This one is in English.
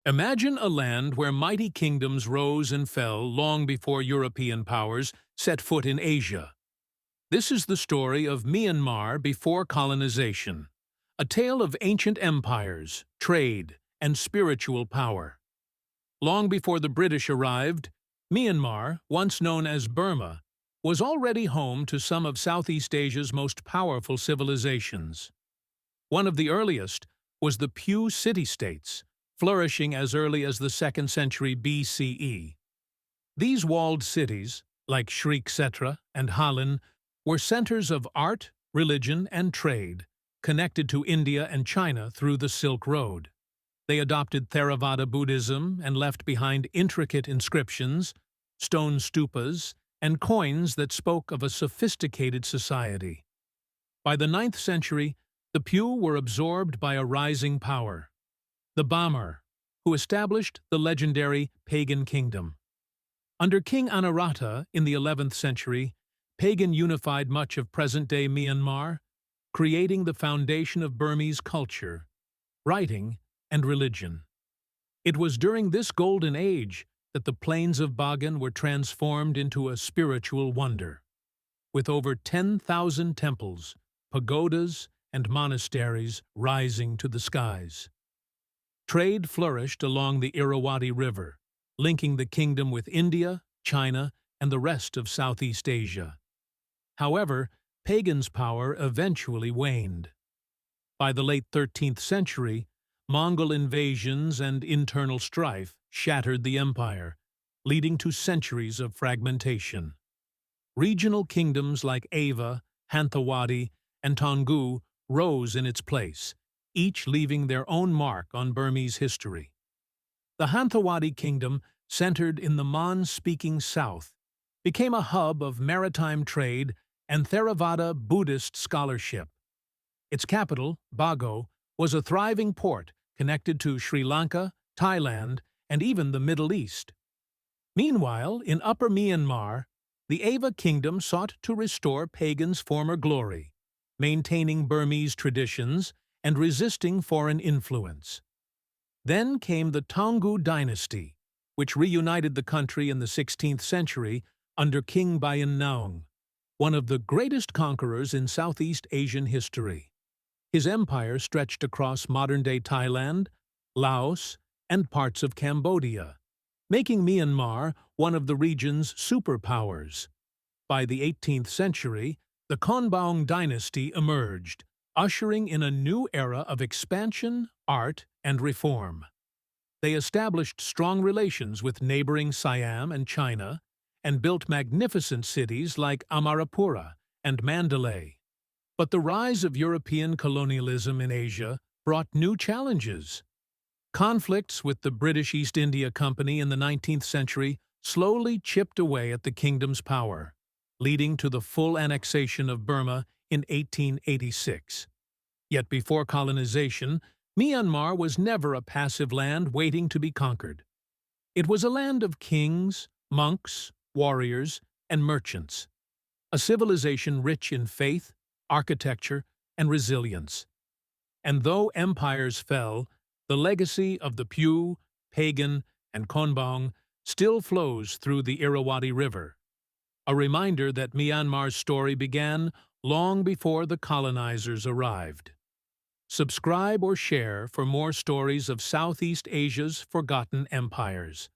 Imagine a land where mighty kingdoms rose and fell long before European powers set foot in Asia. This is the story of Myanmar before colonization, a tale of ancient empires, trade, and spiritual power. Long before the British arrived, Myanmar, once known as Burma, was already home to some of Southeast Asia's most powerful civilizations. One of the earliest was the Pew city-states, flourishing as early as the 2nd century BCE. These walled cities, like Sri Kshetra and Halin, were centers of art, religion, and trade, connected to India and China through the Silk Road. They adopted Theravada Buddhism and left behind intricate inscriptions, stone stupas, and coins that spoke of a sophisticated society. By the 9th century, the Pew were absorbed by a rising power, the Bamar, who established the legendary pagan kingdom. Under King Anarata in the 11th century, pagan unified much of present-day Myanmar, creating the foundation of Burmese culture, writing, and religion. It was during this golden age that the plains of Bagan were transformed into a spiritual wonder. With over 10,000 temples, pagodas, and monasteries rising to the skies. Trade flourished along the Irrawaddy River, linking the kingdom with India, China, and the rest of Southeast Asia. However, pagans' power eventually waned. By the late 13th century, Mongol invasions and internal strife shattered the empire, leading to centuries of fragmentation. Regional kingdoms like Ava, Hanthawaddy, and Taungoo rose in its place, each leaving their own mark on Burmese history. The Hanthawaddy kingdom, centered in the Mon-speaking south, became a hub of maritime trade and Theravada Buddhist scholarship. Its capital, Bago, was a thriving port connected to Sri Lanka, Thailand, and even the Middle East. Meanwhile, in Upper Myanmar, the Ava kingdom sought to restore pagans' former glory, maintaining Burmese traditions and resisting foreign influence. Then came the Taungoo dynasty, which reunited the country in the 16th century under King Bayan Naung, one of the greatest conquerors in Southeast Asian history. His empire stretched across modern-day Thailand, Laos, and parts of Cambodia, making Myanmar one of the region's superpowers. By the 18th century, the Konbaung dynasty emerged, ushering in a new era of expansion, art, and reform. They established strong relations with neighboring Siam and China, and built magnificent cities like Amarapura and Mandalay. But the rise of European colonialism in Asia brought new challenges. Conflicts with the British East India Company in the 19th century slowly chipped away at the kingdom's power, leading to the full annexation of Burma in 1886. Yet before colonization, Myanmar was never a passive land waiting to be conquered. It was a land of kings, monks, warriors, and merchants, a civilization rich in faith, architecture, and resilience. And though empires fell, the legacy of the Pew, Pagan, and Konbaung still flows through the Irrawaddy River, a reminder that Myanmar's story began long before the colonizers arrived. Subscribe or share for more stories of Southeast Asia's forgotten empires.